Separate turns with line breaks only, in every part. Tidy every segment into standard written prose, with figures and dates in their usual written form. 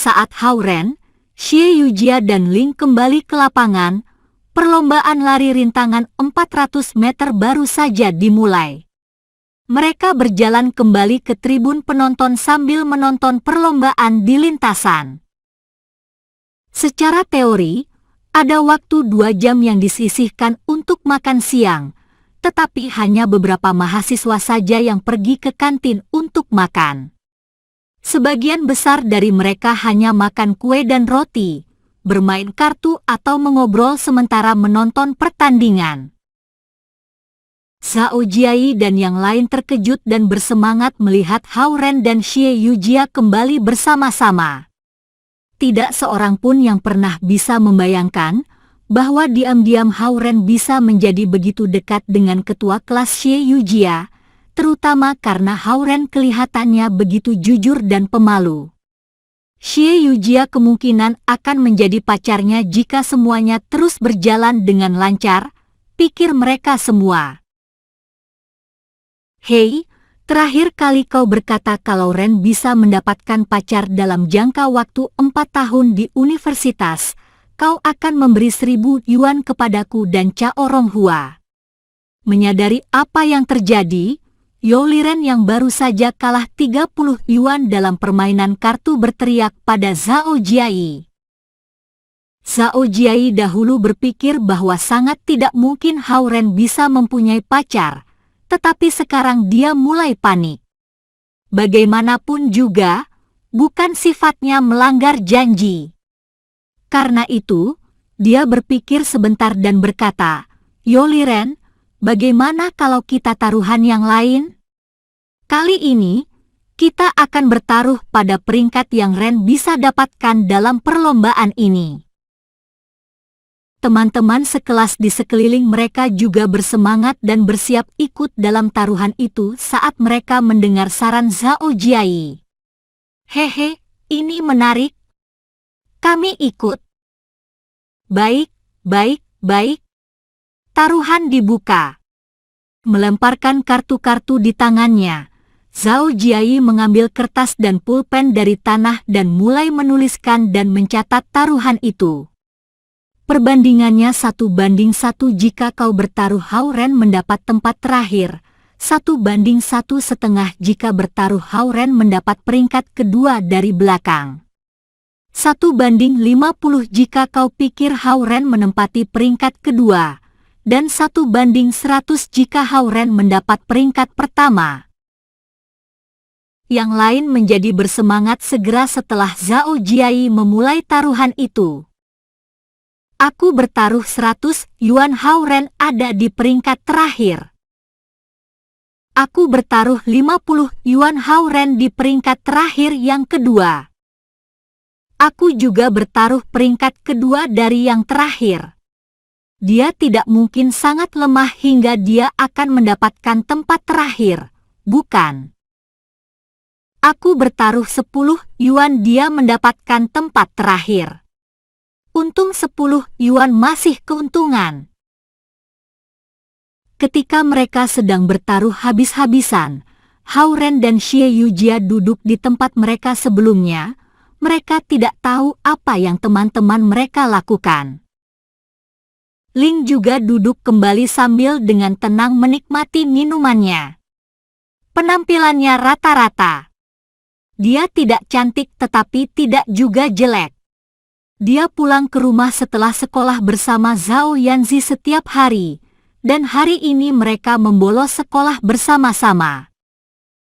Saat Hao-Ren, Xie Yujia dan Ling kembali ke lapangan, perlombaan lari rintangan 400 meter baru saja dimulai. Mereka berjalan kembali ke tribun penonton sambil menonton perlombaan di lintasan. Secara teori, ada waktu 2 jam yang disisihkan untuk makan siang, tetapi hanya beberapa mahasiswa saja yang pergi ke kantin untuk makan. Sebagian besar dari mereka hanya makan kue dan roti, bermain kartu atau mengobrol sementara menonton pertandingan. Zhao Jiai dan yang lain terkejut dan bersemangat melihat Hao-Ren dan Xie Yujia kembali bersama-sama. Tidak seorang pun yang pernah bisa membayangkan bahwa diam-diam Hao-Ren bisa menjadi begitu dekat dengan ketua kelas Xie Yujia, terutama karena Hao-Ren kelihatannya begitu jujur dan pemalu. Xie Yujia kemungkinan akan menjadi pacarnya jika semuanya terus berjalan dengan lancar, pikir mereka semua. Hei, terakhir kali kau berkata kalau Ren bisa mendapatkan pacar dalam jangka waktu 4 tahun di universitas, kau akan memberi 1000 yuan kepadaku dan Cao Ronghua. Menyadari apa yang terjadi, Youo Liren yang baru saja kalah 30 yuan dalam permainan kartu berteriak pada Zhao Jiai. Zhao Jiai dahulu berpikir bahwa sangat tidak mungkin Hao-Ren bisa mempunyai pacar, tetapi sekarang dia mulai panik. Bagaimanapun juga, bukan sifatnya melanggar janji. Karena itu, dia berpikir sebentar dan berkata, Youo Liren, bagaimana kalau kita taruhan yang lain? Kali ini, kita akan bertaruh pada peringkat yang Ren bisa dapatkan dalam perlombaan ini. Teman-teman sekelas di sekeliling mereka juga bersemangat dan bersiap ikut dalam taruhan itu saat mereka mendengar saran Zhao Jiai. Hehe, ini menarik. Kami ikut. Baik, baik, baik. Taruhan dibuka. Melemparkan kartu-kartu di tangannya, Zhao Jiai mengambil kertas dan pulpen dari tanah dan mulai menuliskan dan mencatat taruhan itu. Perbandingannya 1:1 jika kau bertaruh Hao-Ren mendapat tempat terakhir, 1:1,5 jika bertaruh Hao-Ren mendapat peringkat kedua dari belakang. 1:50 jika kau pikir Hao-Ren menempati peringkat kedua, dan 1:100 jika Hao-Ren mendapat peringkat pertama. Yang lain menjadi bersemangat segera setelah Zhao Jiai memulai taruhan itu. Aku bertaruh 100 yuan, Hao-Ren ada di peringkat terakhir. Aku bertaruh 50 yuan, Hao-Ren di peringkat terakhir yang kedua. Aku juga bertaruh peringkat kedua dari yang terakhir. Dia tidak mungkin sangat lemah hingga dia akan mendapatkan tempat terakhir, bukan? Aku bertaruh 10 yuan, dia mendapatkan tempat terakhir. Untung 10 yuan masih keuntungan. Ketika mereka sedang bertaruh habis-habisan, Hao-Ren dan Xie Yujia duduk di tempat mereka sebelumnya. Mereka tidak tahu apa yang teman-teman mereka lakukan. Ling juga duduk kembali sambil dengan tenang menikmati minumannya. Penampilannya rata-rata. Dia tidak cantik tetapi tidak juga jelek. Dia pulang ke rumah setelah sekolah bersama Zhao Yanzi setiap hari, dan hari ini mereka membolos sekolah bersama-sama.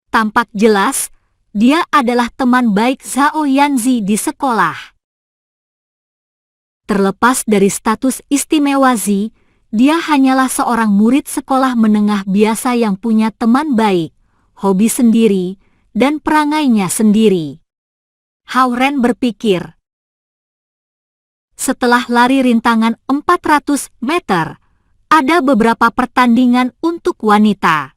Tampak jelas, dia adalah teman baik Zhao Yanzi di sekolah. Terlepas dari status istimewa Zi, dia hanyalah seorang murid sekolah menengah biasa yang punya teman baik, hobi sendiri, dan perangainya sendiri. Hao-Ren berpikir. Setelah lari rintangan 400 meter, ada beberapa pertandingan untuk wanita.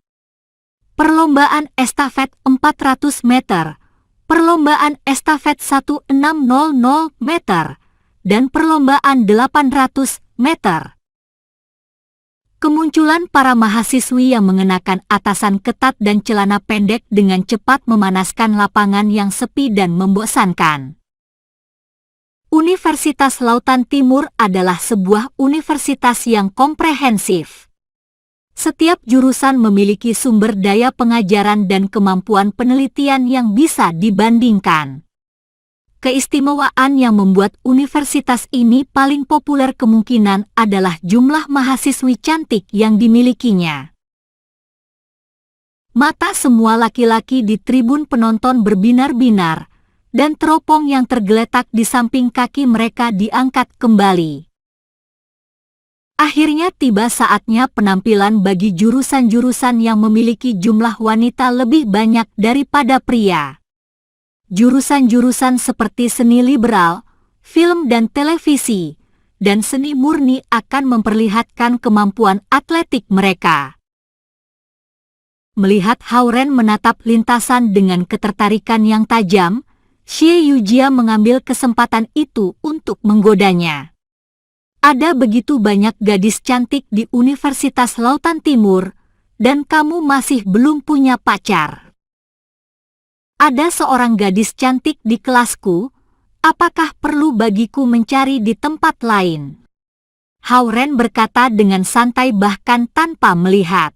Perlombaan estafet 400 meter, perlombaan estafet 1600 meter, dan perlombaan 800 meter. Kemunculan para mahasiswi yang mengenakan atasan ketat dan celana pendek dengan cepat memanaskan lapangan yang sepi dan membosankan. Universitas Lautan Timur adalah sebuah universitas yang komprehensif. Setiap jurusan memiliki sumber daya pengajaran dan kemampuan penelitian yang bisa dibandingkan. Keistimewaan yang membuat universitas ini paling populer kemungkinan adalah jumlah mahasiswi cantik yang dimilikinya. Mata semua laki-laki di tribun penonton berbinar-binar, dan teropong yang tergeletak di samping kaki mereka diangkat kembali. Akhirnya tiba saatnya penampilan bagi jurusan-jurusan yang memiliki jumlah wanita lebih banyak daripada pria. Jurusan-jurusan seperti seni liberal, film dan televisi, dan seni murni akan memperlihatkan kemampuan atletik mereka. Melihat Hao-Ren menatap lintasan dengan ketertarikan yang tajam, Xie Yujia mengambil kesempatan itu untuk menggodanya. Ada begitu banyak gadis cantik di Universitas Lautan Timur, dan kamu masih belum punya pacar. Ada seorang gadis cantik di kelasku, apakah perlu bagiku mencari di tempat lain? Hao-Ren berkata dengan santai bahkan tanpa melihat.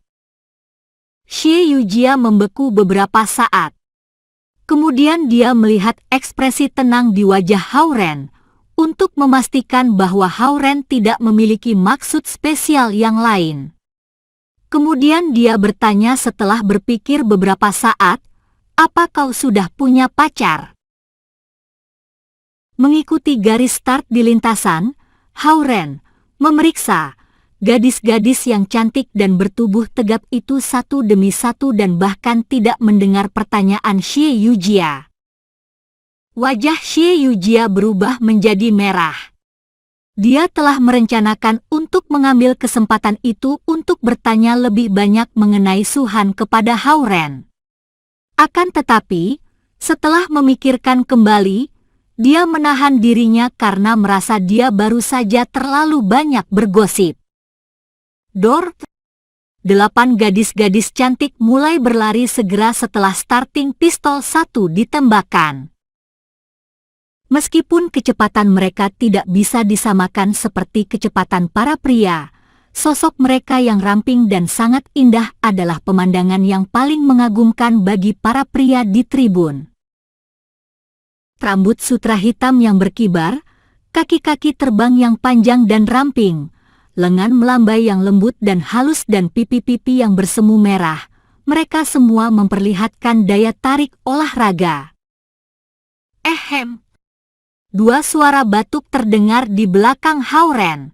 Xie Yujia membeku beberapa saat. Kemudian dia melihat ekspresi tenang di wajah Hao-Ren untuk memastikan bahwa Hao-Ren tidak memiliki maksud spesial yang lain. Kemudian dia bertanya setelah berpikir beberapa saat, "Apa kau sudah punya pacar?" Mengikuti garis start di lintasan, Hao-Ren memeriksa gadis-gadis yang cantik dan bertubuh tegap itu satu demi satu dan bahkan tidak mendengar pertanyaan Xie Yujia. Wajah Xie Yujia berubah menjadi merah. Dia telah merencanakan untuk mengambil kesempatan itu untuk bertanya lebih banyak mengenai Su-han kepada Hao-Ren. Akan tetapi, setelah memikirkan kembali, dia menahan dirinya karena merasa dia baru saja terlalu banyak bergosip. 8 gadis-gadis cantik mulai berlari segera setelah starting pistol 1 ditembakkan. Meskipun kecepatan mereka tidak bisa disamakan seperti kecepatan para pria, sosok mereka yang ramping dan sangat indah adalah pemandangan yang paling mengagumkan bagi para pria di tribun. Rambut sutra hitam yang berkibar, kaki-kaki terbang yang panjang dan ramping, lengan melambai yang lembut dan halus dan pipi-pipi yang bersemu merah, mereka semua memperlihatkan daya tarik olahraga. Ehem. 2 suara batuk terdengar di belakang Hao-Ren.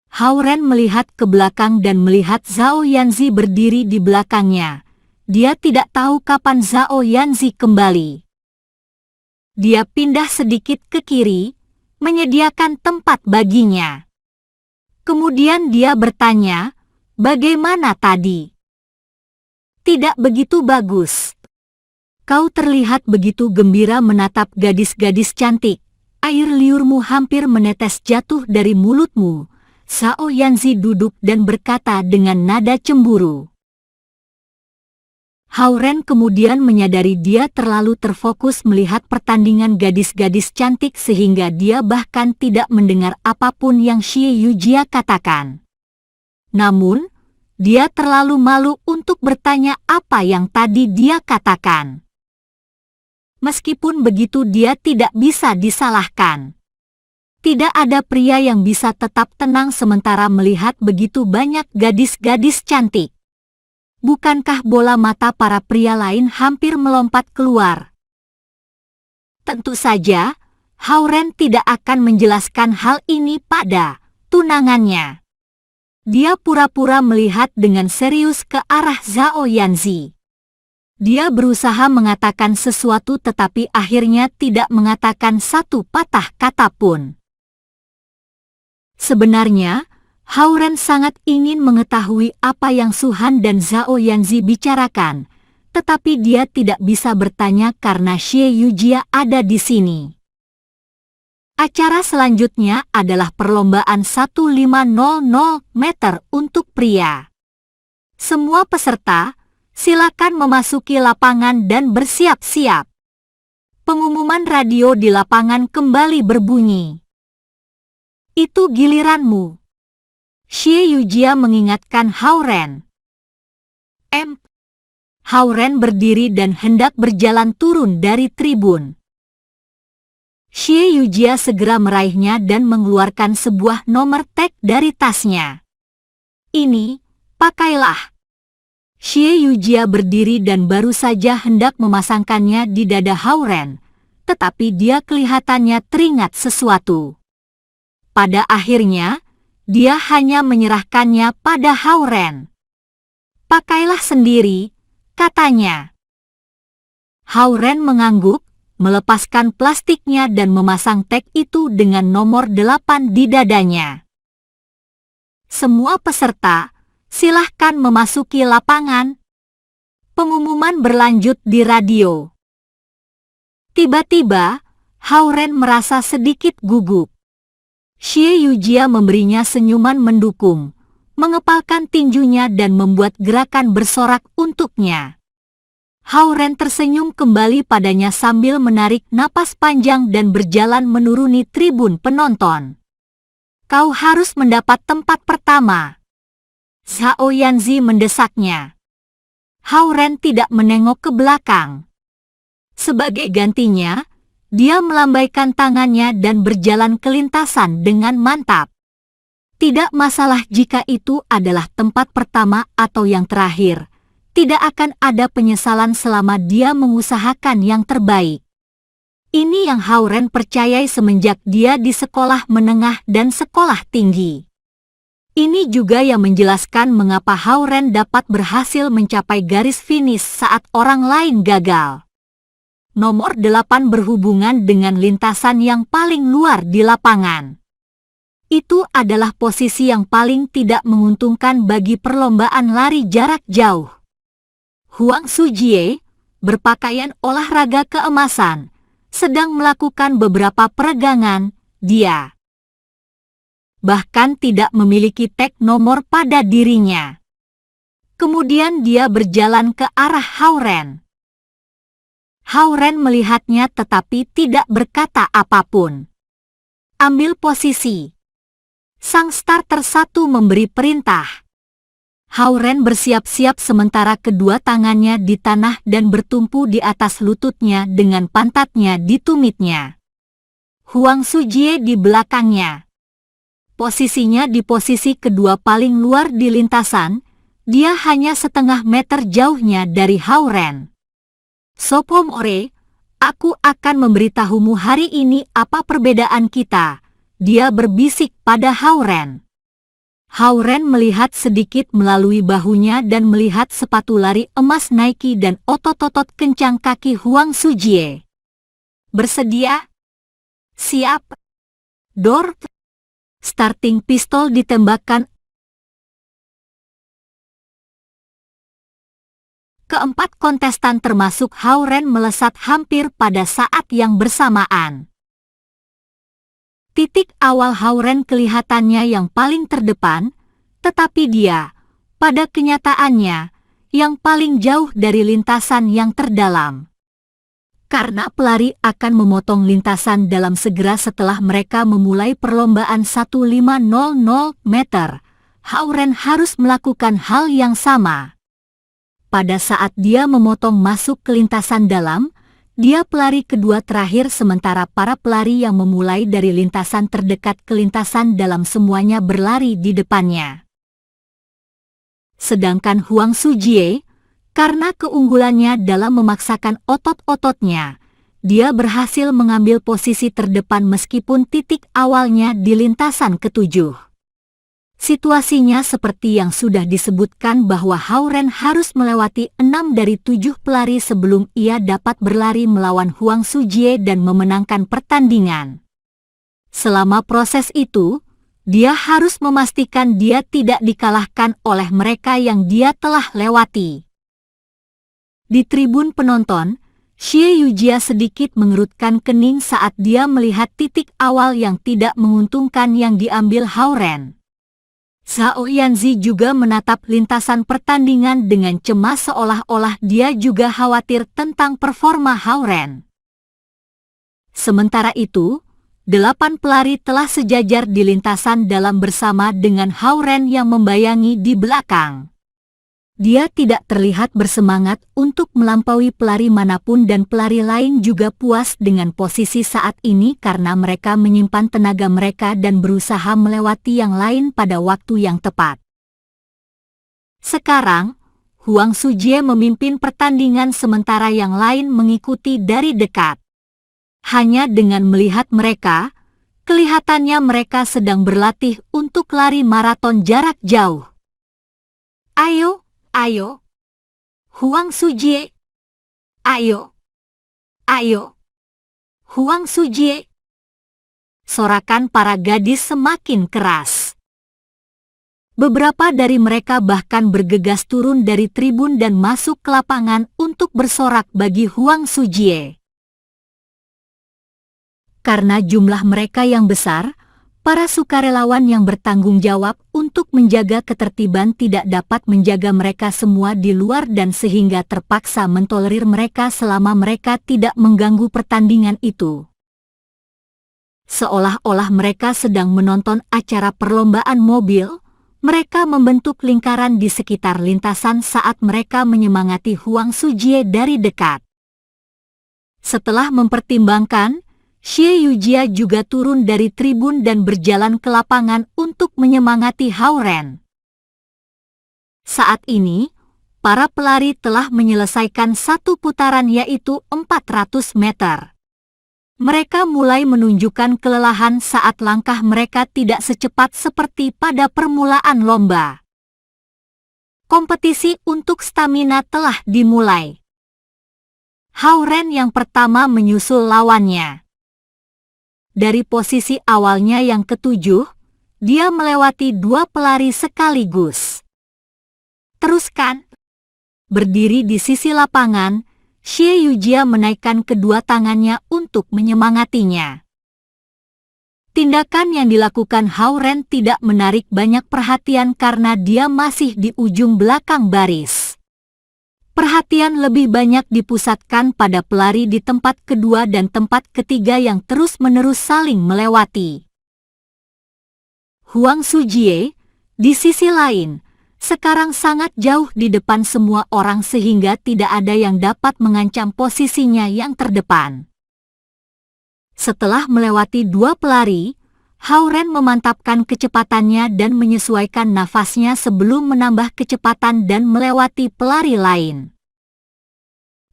Hao-Ren melihat ke belakang dan melihat Zhao Yanzi berdiri di belakangnya. Dia tidak tahu kapan Zhao Yanzi kembali. Dia pindah sedikit ke kiri, menyediakan tempat baginya. Kemudian dia bertanya, "Bagaimana tadi?" "Tidak begitu bagus. Kau terlihat begitu gembira menatap gadis-gadis cantik. Air liurmu hampir menetes jatuh dari mulutmu." Zhao Yanzi duduk dan berkata dengan nada cemburu. Hao-Ren kemudian menyadari dia terlalu terfokus melihat pertandingan gadis-gadis cantik sehingga dia bahkan tidak mendengar apapun yang Xie Yujia katakan. Namun, dia terlalu malu untuk bertanya apa yang tadi dia katakan. Meskipun begitu dia tidak bisa disalahkan. Tidak ada pria yang bisa tetap tenang sementara melihat begitu banyak gadis-gadis cantik. Bukankah bola mata para pria lain hampir melompat keluar? Tentu saja, Hao-Ren tidak akan menjelaskan hal ini pada tunangannya. Dia pura-pura melihat dengan serius ke arah Zhao Yanzi. Dia berusaha mengatakan sesuatu tetapi akhirnya tidak mengatakan satu patah kata pun. Sebenarnya, Hao-Ren sangat ingin mengetahui apa yang Su-han dan Zhao Yanzi bicarakan, tetapi dia tidak bisa bertanya karena Xie Yujia ada di sini. Acara selanjutnya adalah perlombaan 1500 meter untuk pria. Semua peserta, silakan memasuki lapangan dan bersiap-siap. Pengumuman radio di lapangan kembali berbunyi. Itu giliranmu. Xie Yujia mengingatkan Hao Ren. Hao Ren berdiri dan hendak berjalan turun dari tribun. Xie Yujia segera meraihnya dan mengeluarkan sebuah nomor tag dari tasnya. Ini, pakailah. Xie Yujia berdiri dan baru saja hendak memasangkannya di dada Hao Ren, tetapi dia kelihatannya teringat sesuatu. Pada akhirnya, dia hanya menyerahkannya pada Hao Ren. Pakailah sendiri, katanya. Hao Ren mengangguk, melepaskan plastiknya dan memasang tag itu dengan nomor 8 di dadanya. Semua peserta, silahkan memasuki lapangan. Pengumuman berlanjut di radio. Tiba-tiba, Hao Ren merasa sedikit gugup. Xie Yujia memberinya senyuman mendukung, mengepalkan tinjunya dan membuat gerakan bersorak untuknya. Hao Ren tersenyum kembali padanya sambil menarik napas panjang dan berjalan menuruni tribun penonton. Kau harus mendapat tempat pertama. Zhao Yanzi mendesaknya. Hao Ren tidak menengok ke belakang. Sebagai gantinya, dia melambaikan tangannya dan berjalan ke lintasan dengan mantap. Tidak masalah jika itu adalah tempat pertama atau yang terakhir. Tidak akan ada penyesalan selama dia mengusahakan yang terbaik. Ini yang Hao Ren percayai semenjak dia di sekolah menengah dan sekolah tinggi. Ini juga yang menjelaskan mengapa Hao Ren dapat berhasil mencapai garis finish saat orang lain gagal. Nomor 8 berhubungan dengan lintasan yang paling luar di lapangan. Itu adalah posisi yang paling tidak menguntungkan bagi perlombaan lari jarak jauh. Huang Sujie, berpakaian olahraga keemasan, sedang melakukan beberapa peregangan. Dia bahkan tidak memiliki tag nomor pada dirinya. Kemudian dia berjalan ke arah Hao Ren. Hao Ren melihatnya tetapi tidak berkata apapun. Ambil posisi. Sang starter 1 memberi perintah. Hao Ren bersiap-siap sementara kedua tangannya di tanah dan bertumpu di atas lututnya dengan pantatnya di tumitnya. Huang Sujie di belakangnya. Posisinya di posisi kedua paling luar di lintasan, dia hanya setengah meter jauhnya dari Hao Ren. Sophomore, aku akan memberitahumu hari ini apa perbedaan kita, dia berbisik pada Hao Ren. Hao Ren melihat sedikit melalui bahunya dan melihat sepatu lari emas Nike dan otot-otot kencang kaki Huang Sujie. Bersedia? Siap. Dor. Starting pistol ditembakkan. Keempat kontestan termasuk Hao Ren melesat hampir pada saat yang bersamaan. Titik awal Hao Ren kelihatannya yang paling terdepan, tetapi dia, pada kenyataannya, yang paling jauh dari lintasan yang terdalam. Karena pelari akan memotong lintasan dalam segera setelah mereka memulai perlombaan 1500 meter, Hao Ren harus melakukan hal yang sama. Pada saat dia memotong masuk ke lintasan dalam, dia pelari kedua terakhir sementara para pelari yang memulai dari lintasan terdekat ke lintasan dalam semuanya berlari di depannya. Sedangkan Huang Sujie, karena keunggulannya dalam memaksakan otot-ototnya, dia berhasil mengambil posisi terdepan meskipun titik awalnya di lintasan ketujuh. Situasinya seperti yang sudah disebutkan bahwa Hao Ren harus melewati 6 dari 7 pelari sebelum ia dapat berlari melawan Huang Sujie dan memenangkan pertandingan. Selama proses itu, dia harus memastikan dia tidak dikalahkan oleh mereka yang dia telah lewati. Di tribun penonton, Xie Yujia sedikit mengerutkan kening saat dia melihat titik awal yang tidak menguntungkan yang diambil Hao Ren. Zhao Yanzi juga menatap lintasan pertandingan dengan cemas seolah-olah dia juga khawatir tentang performa Hao Ren. Sementara itu, 8 pelari telah sejajar di lintasan dalam bersama dengan Hao-Ren yang membayangi di belakang. Dia tidak terlihat bersemangat untuk melampaui pelari manapun dan pelari lain juga puas dengan posisi saat ini karena mereka menyimpan tenaga mereka dan berusaha melewati yang lain pada waktu yang tepat. Sekarang, Huang Sujie memimpin pertandingan sementara yang lain mengikuti dari dekat. Hanya dengan melihat mereka, kelihatannya mereka sedang berlatih untuk lari maraton jarak jauh. Ayo! Ayo, Huang Sujie. Ayo, ayo, Huang Sujie. Sorakan para gadis semakin keras. Beberapa dari mereka bahkan bergegas turun dari tribun dan masuk ke lapangan untuk bersorak bagi Huang Sujie. Karena jumlah mereka yang besar, para sukarelawan yang bertanggung jawab untuk menjaga ketertiban tidak dapat menjaga mereka semua di luar dan sehingga terpaksa mentolerir mereka selama mereka tidak mengganggu pertandingan itu. Seolah-olah mereka sedang menonton acara perlombaan mobil, mereka membentuk lingkaran di sekitar lintasan saat mereka menyemangati Huang Sujie dari dekat. Setelah mempertimbangkan, Xie Yujia juga turun dari tribun dan berjalan ke lapangan untuk menyemangati Hao-Ren. Saat ini, para pelari telah menyelesaikan satu putaran yaitu 400 meter. Mereka mulai menunjukkan kelelahan saat langkah mereka tidak secepat seperti pada permulaan lomba. Kompetisi untuk stamina telah dimulai. Hao-Ren yang pertama menyusul lawannya. Dari posisi awalnya yang ketujuh, dia melewati 2 pelari sekaligus. Teruskan. Berdiri di sisi lapangan, Xie Yujia menaikkan kedua tangannya untuk menyemangatinya. Tindakan yang dilakukan Hao-Ren tidak menarik banyak perhatian karena dia masih di ujung belakang baris. Perhatian lebih banyak dipusatkan pada pelari di tempat kedua dan tempat ketiga yang terus-menerus saling melewati. Huang Sujie, di sisi lain, sekarang sangat jauh di depan semua orang sehingga tidak ada yang dapat mengancam posisinya yang terdepan. Setelah melewati 2 pelari, Hao-Ren memantapkan kecepatannya dan menyesuaikan nafasnya sebelum menambah kecepatan dan melewati pelari lain.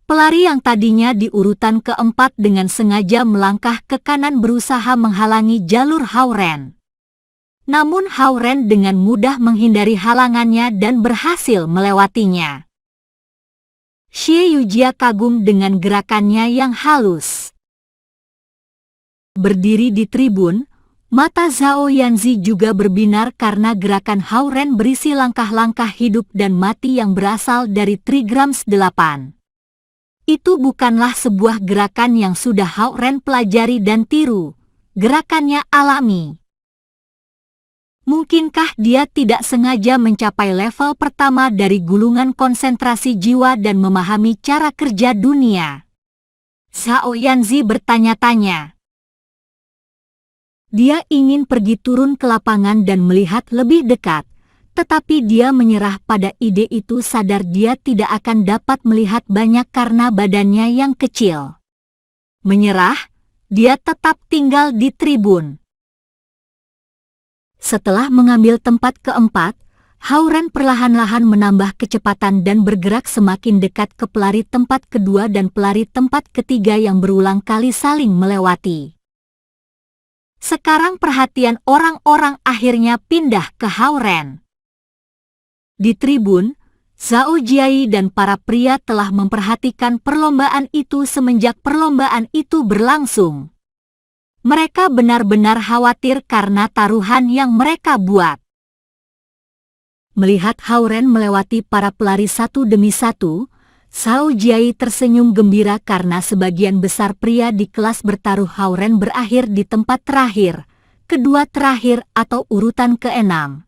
Pelari yang tadinya di urutan keempat dengan sengaja melangkah ke kanan berusaha menghalangi jalur Hao-Ren. Namun Hao-Ren dengan mudah menghindari halangannya dan berhasil melewatinya. Xie Yujia kagum dengan gerakannya yang halus. Berdiri di tribun, mata Zhao Yanzi juga berbinar karena gerakan Hao-Ren berisi langkah-langkah hidup dan mati yang berasal dari Trigrams 8. Itu bukanlah sebuah gerakan yang sudah Hao-Ren pelajari dan tiru, gerakannya alami. Mungkinkah dia tidak sengaja mencapai level pertama dari gulungan konsentrasi jiwa dan memahami cara kerja dunia? Zhao Yanzi bertanya-tanya. Dia ingin pergi turun ke lapangan dan melihat lebih dekat, tetapi dia menyerah pada ide itu sadar dia tidak akan dapat melihat banyak karena badannya yang kecil. Menyerah, dia tetap tinggal di tribun. Setelah mengambil tempat keempat, Hao-Ren perlahan-lahan menambah kecepatan dan bergerak semakin dekat ke pelari tempat kedua dan pelari tempat ketiga yang berulang kali saling melewati. Sekarang perhatian orang-orang akhirnya pindah ke Hao-Ren. Di tribun, Zhao Jiai dan para pria telah memperhatikan perlombaan itu semenjak perlombaan itu berlangsung. Mereka benar-benar khawatir karena taruhan yang mereka buat. Melihat Hao-Ren melewati para pelari satu demi satu, Zhao Jiai tersenyum gembira karena sebagian besar pria di kelas bertaruh Hao-Ren berakhir di tempat terakhir, kedua terakhir atau urutan ke-6.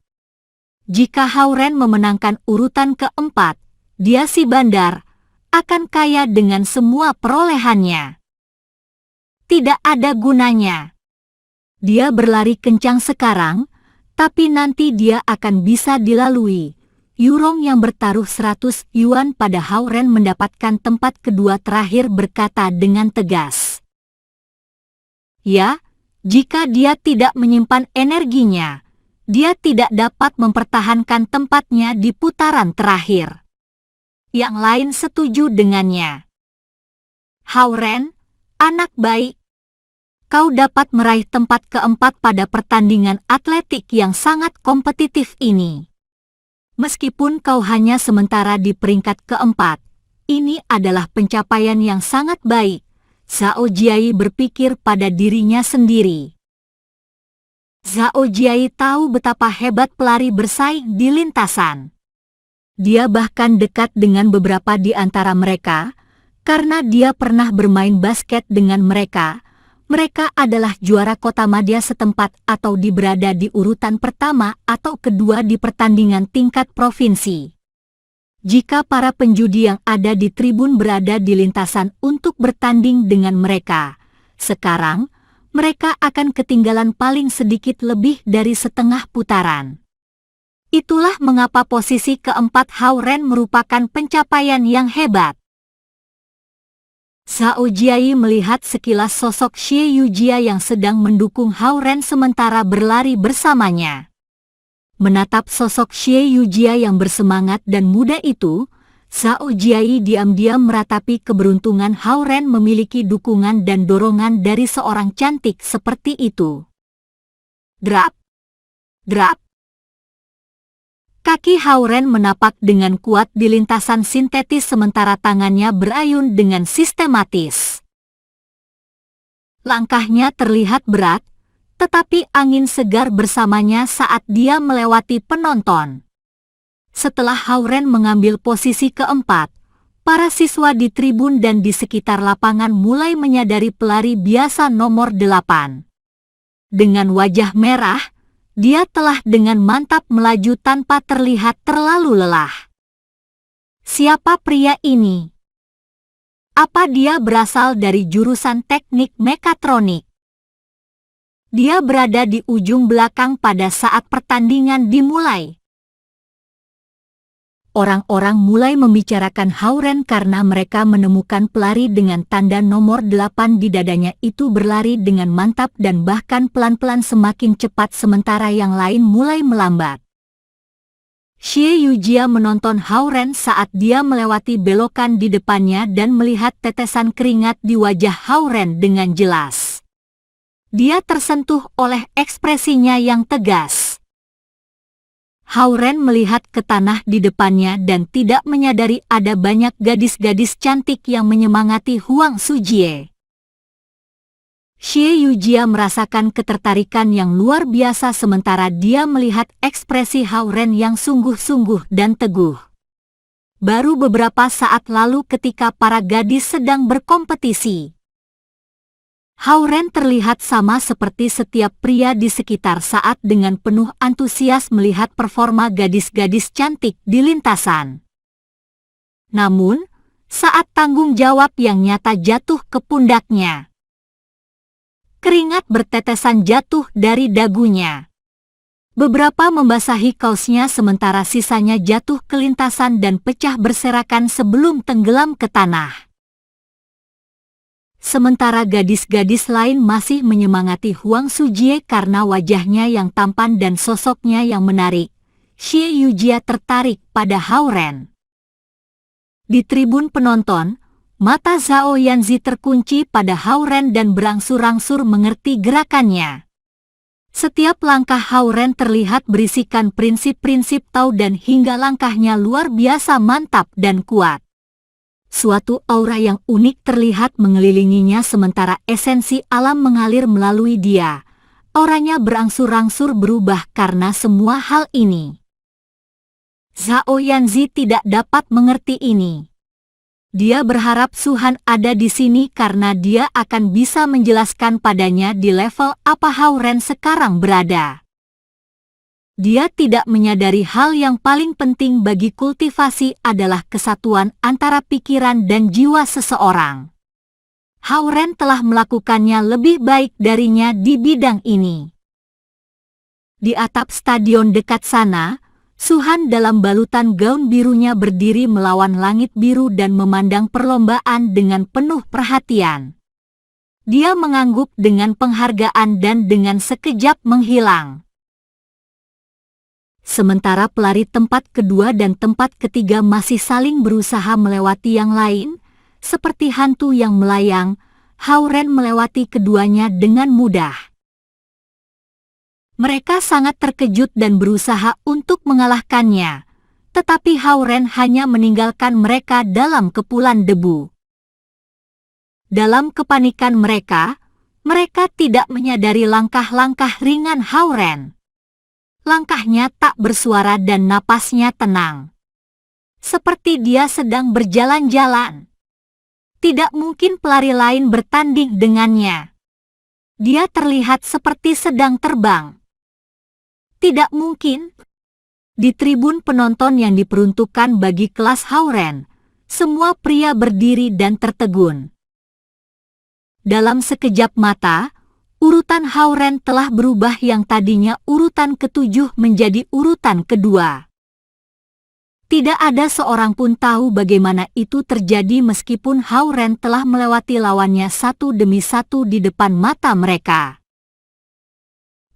Jika Hao-Ren memenangkan urutan ke-4, dia si bandar, akan kaya dengan semua perolehannya. tidak ada gunanya. Dia berlari kencang sekarang, tapi nanti dia akan bisa dilalui. Yurong yang bertaruh 100 yuan pada Hao-Ren mendapatkan tempat kedua terakhir berkata dengan tegas. Ya, jika dia tidak menyimpan energinya, dia tidak dapat mempertahankan tempatnya di putaran terakhir. Yang lain setuju dengannya. Hao-Ren, anak baik. Kau dapat meraih tempat keempat pada pertandingan atletik yang sangat kompetitif ini. Meskipun kau hanya sementara di peringkat keempat, ini adalah pencapaian yang sangat baik. Zhao Jiai berpikir pada dirinya sendiri. Zhao Jiai tahu betapa hebat pelari bersaing di lintasan. Dia bahkan dekat dengan beberapa di antara mereka, karena dia pernah bermain basket dengan mereka. Mereka adalah juara kota madya setempat atau berada di urutan pertama atau kedua di pertandingan tingkat provinsi. Jika para penjudi yang ada di tribun berada di lintasan untuk bertanding dengan mereka, sekarang mereka akan ketinggalan paling sedikit lebih dari setengah putaran. Itulah mengapa posisi keempat Hao-Ren merupakan pencapaian yang hebat. Zhao Jiai melihat sekilas sosok Xie Yujia yang sedang mendukung Hao-Ren sementara berlari bersamanya. Menatap sosok Xie Yujia yang bersemangat dan muda itu, Zhao Jiai diam-diam meratapi keberuntungan Hao-Ren memiliki dukungan dan dorongan dari seorang cantik seperti itu. Drap! Drap! Kaki Hao-Ren menapak dengan kuat di lintasan sintetis sementara tangannya berayun dengan sistematis. Langkahnya terlihat berat, tetapi angin segar bersamanya saat dia melewati penonton. Setelah Hao-Ren mengambil posisi keempat, para siswa di tribun dan di sekitar lapangan mulai menyadari pelari biasa nomor 8. Dengan wajah merah, dia telah dengan mantap melaju tanpa terlihat terlalu lelah. Siapa pria ini? Apa dia berasal dari jurusan teknik mekatronik? Dia berada di ujung belakang pada saat pertandingan dimulai. Orang-orang mulai membicarakan Hao-Ren karena mereka menemukan pelari dengan tanda nomor 8 di dadanya itu berlari dengan mantap dan bahkan pelan-pelan semakin cepat sementara yang lain mulai melambat. Xie Yujia menonton Hao-Ren saat dia melewati belokan di depannya dan melihat tetesan keringat di wajah Hao-Ren dengan jelas. Dia tersentuh oleh ekspresinya yang tegas. Hao-Ren melihat ke tanah di depannya dan tidak menyadari ada banyak gadis-gadis cantik yang menyemangati Huang Sujie. Xie Yujia merasakan ketertarikan yang luar biasa sementara dia melihat ekspresi Hao-Ren yang sungguh-sungguh dan teguh. Baru beberapa saat lalu ketika para gadis sedang berkompetisi, Hao-Ren terlihat sama seperti setiap pria di sekitar saat dengan penuh antusias melihat performa gadis-gadis cantik di lintasan. Namun, saat tanggung jawab yang nyata jatuh ke pundaknya, keringat bertetesan jatuh dari dagunya. Beberapa membasahi kaosnya sementara sisanya jatuh ke lintasan dan pecah berserakan sebelum tenggelam ke tanah. Sementara gadis-gadis lain masih menyemangati Huang Sujie karena wajahnya yang tampan dan sosoknya yang menarik, Xie Yujia tertarik pada Hao-Ren. Di tribun penonton, mata Zhao Yanzi terkunci pada Hao-Ren dan berangsur-angsur mengerti gerakannya. Setiap langkah Hao-Ren terlihat berisikan prinsip-prinsip Tao dan hingga langkahnya luar biasa mantap dan kuat. Suatu aura yang unik terlihat mengelilinginya sementara esensi alam mengalir melalui dia. Auranya berangsur-angsur berubah karena semua hal ini. Zhao Yanzi tidak dapat mengerti ini. Dia berharap Suhan ada di sini karena dia akan bisa menjelaskan padanya di level apa Hao-Ren sekarang berada. Dia tidak menyadari hal yang paling penting bagi kultivasi adalah kesatuan antara pikiran dan jiwa seseorang. Hao-Ren telah melakukannya lebih baik darinya di bidang ini. Di atap stadion dekat sana, Su-han dalam balutan gaun birunya berdiri melawan langit biru dan memandang perlombaan dengan penuh perhatian. Dia mengangguk dengan penghargaan dan dengan sekejap menghilang. Sementara pelari tempat kedua dan tempat ketiga masih saling berusaha melewati yang lain, seperti hantu yang melayang, Hao-Ren melewati keduanya dengan mudah. Mereka sangat terkejut dan berusaha untuk mengalahkannya, tetapi Hao-Ren hanya meninggalkan mereka dalam kepulan debu. Dalam kepanikan mereka tidak menyadari langkah-langkah ringan Hao-Ren. Langkahnya tak bersuara dan napasnya tenang. Seperti dia sedang berjalan-jalan. Tidak mungkin pelari lain bertanding dengannya. Dia terlihat seperti sedang terbang. Tidak mungkin. Di tribun penonton yang diperuntukkan bagi kelas Hao-Ren, semua pria berdiri dan tertegun. Dalam sekejap mata, urutan Hao-Ren telah berubah, yang tadinya urutan ketujuh menjadi urutan kedua. Tidak ada seorang pun tahu bagaimana itu terjadi meskipun Hao-Ren telah melewati lawannya satu demi satu di depan mata mereka.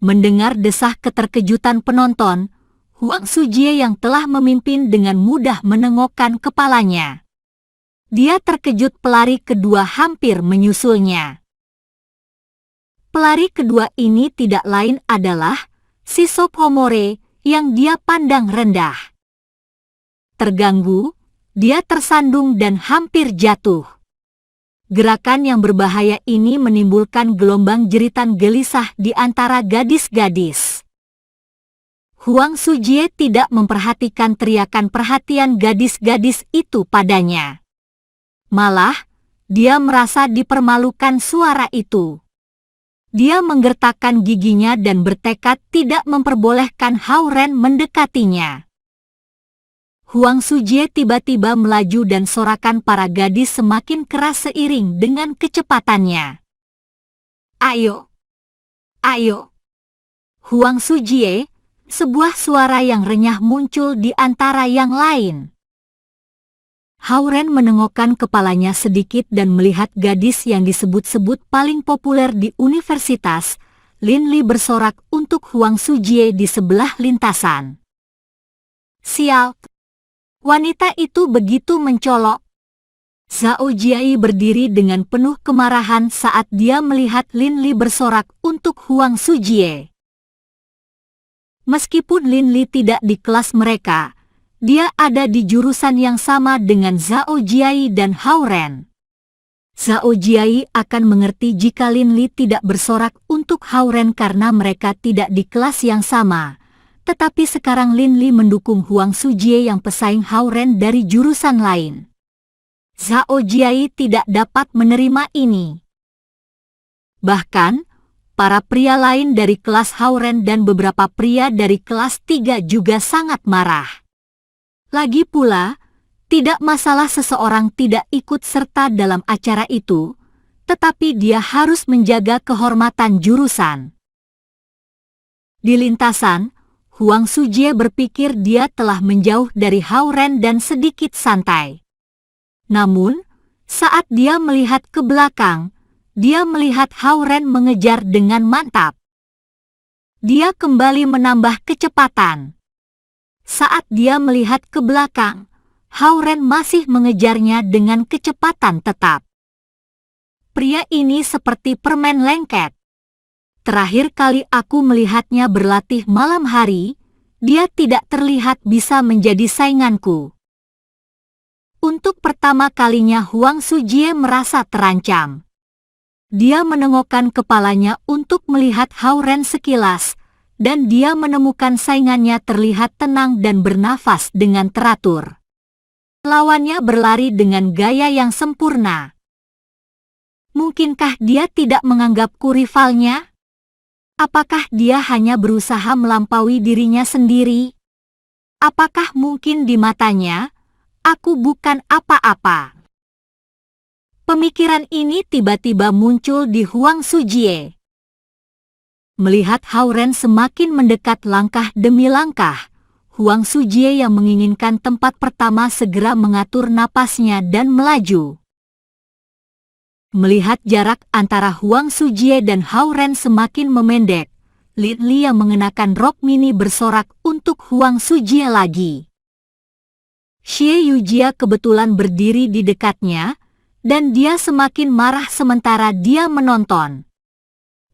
Mendengar desah keterkejutan penonton, Huang Sujie yang telah memimpin dengan mudah menengokkan kepalanya. Dia terkejut pelari kedua hampir menyusulnya. Pelari kedua ini tidak lain adalah si Sop Homore yang dia pandang rendah. Terganggu, dia tersandung dan hampir jatuh. Gerakan yang berbahaya ini menimbulkan gelombang jeritan gelisah di antara gadis-gadis. Huang Sujie tidak memperhatikan teriakan perhatian gadis-gadis itu padanya. Malah, dia merasa dipermalukan suara itu. Dia menggertakkan giginya dan bertekad tidak memperbolehkan Hao-Ren mendekatinya. Huang Sujie tiba-tiba melaju dan sorakan para gadis semakin keras seiring dengan kecepatannya. "Ayo! Ayo!" Huang Sujie, sebuah suara yang renyah muncul di antara yang lain. Hao-Ren menengokkan kepalanya sedikit dan melihat gadis yang disebut-sebut paling populer di universitas, Lin Li, bersorak untuk Huang Sujie di sebelah lintasan. "Sial! Wanita itu begitu mencolok." Zhao Jiai berdiri dengan penuh kemarahan saat dia melihat Lin Li bersorak untuk Huang Sujie. Meskipun Lin Li tidak di kelas mereka, dia ada di jurusan yang sama dengan Zhao Jiai dan Hao-Ren. Zhao Jiai akan mengerti jika Lin Li tidak bersorak untuk Hao-Ren karena mereka tidak di kelas yang sama. Tetapi sekarang Lin Li mendukung Huang Sujie yang pesaing Hao-Ren dari jurusan lain. Zhao Jiai tidak dapat menerima ini. Bahkan, para pria lain dari kelas Hao-Ren dan beberapa pria dari kelas 3 juga sangat marah. Lagi pula, tidak masalah seseorang tidak ikut serta dalam acara itu, tetapi dia harus menjaga kehormatan jurusan. Di lintasan, Huang Sujie berpikir dia telah menjauh dari Hao-Ren dan sedikit santai. Namun, saat dia melihat ke belakang, dia melihat Hao-Ren mengejar dengan mantap. Dia kembali menambah kecepatan. Saat dia melihat ke belakang, Hao-Ren masih mengejarnya dengan kecepatan tetap. Pria ini seperti permen lengket. Terakhir kali aku melihatnya berlatih malam hari, dia tidak terlihat bisa menjadi sainganku. Untuk pertama kalinya Huang Sujie merasa terancam. Dia menengokkan kepalanya untuk melihat Hao-Ren sekilas, dan dia menemukan saingannya terlihat tenang dan bernafas dengan teratur. Lawannya berlari dengan gaya yang sempurna. Mungkinkah dia tidak menganggapku rivalnya? Apakah dia hanya berusaha melampaui dirinya sendiri? Apakah mungkin di matanya, aku bukan apa-apa? Pemikiran ini tiba-tiba muncul di Huang Sujie. Melihat Hao Ren semakin mendekat langkah demi langkah, Huang Sujie yang menginginkan tempat pertama segera mengatur napasnya dan melaju. Melihat jarak antara Huang Sujie dan Hao Ren semakin memendek, Lin Li yang mengenakan rok mini bersorak untuk Huang Sujie lagi. Xie Yujia kebetulan berdiri di dekatnya, dan dia semakin marah sementara dia menonton.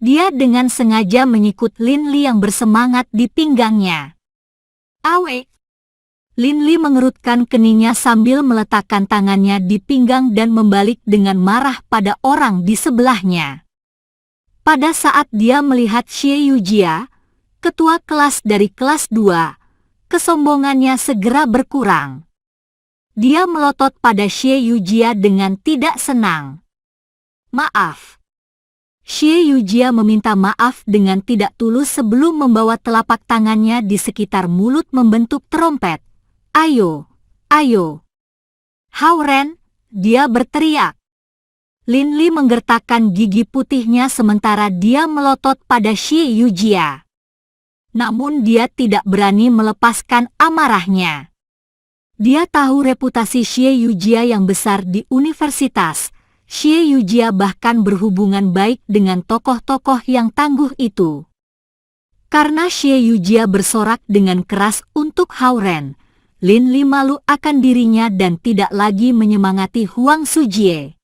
Dia dengan sengaja menyikut Lin Li yang bersemangat di pinggangnya. Awe! Lin Li mengerutkan keningnya sambil meletakkan tangannya di pinggang dan membalik dengan marah pada orang di sebelahnya. Pada saat dia melihat Xie Yujia, ketua kelas dari kelas 2, kesombongannya segera berkurang. Dia melotot pada Xie Yujia dengan tidak senang. Maaf. Xie Yujia meminta maaf dengan tidak tulus sebelum membawa telapak tangannya di sekitar mulut membentuk trompet. Ayo, ayo. Hao Ren, dia berteriak. Lin Li menggertakkan gigi putihnya sementara dia melotot pada Xie Yujia. Namun dia tidak berani melepaskan amarahnya. Dia tahu reputasi Xie Yujia yang besar di universitas. Xie Yujia bahkan berhubungan baik dengan tokoh-tokoh yang tangguh itu. Karena Xie Yujia bersorak dengan keras untuk Hao Ren, Lin Li malu akan dirinya dan tidak lagi menyemangati Huang Sujie.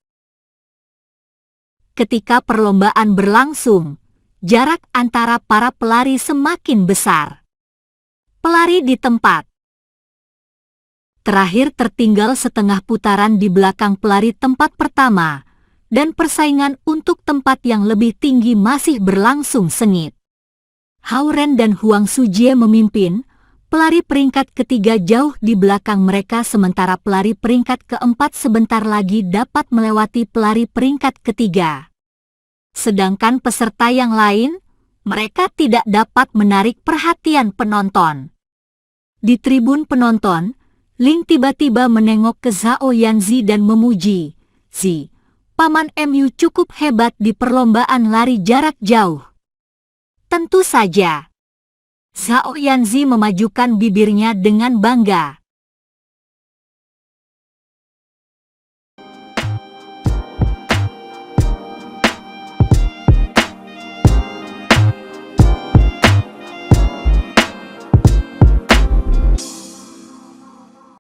Ketika perlombaan berlangsung, jarak antara para pelari semakin besar. Pelari di tempat terakhir tertinggal setengah putaran di belakang pelari tempat pertama, dan persaingan untuk tempat yang lebih tinggi masih berlangsung sengit. Hao Ren dan Huang Sujie memimpin, pelari peringkat ketiga jauh di belakang mereka sementara pelari peringkat keempat sebentar lagi dapat melewati pelari peringkat ketiga. Sedangkan peserta yang lain, mereka tidak dapat menarik perhatian penonton. Di tribun penonton, Ling tiba-tiba menengok ke Zhao Yanzi dan memuji, "Zi, paman MU cukup hebat di perlombaan lari jarak jauh." Tentu saja. Zhao Yanzi memajukan bibirnya dengan bangga.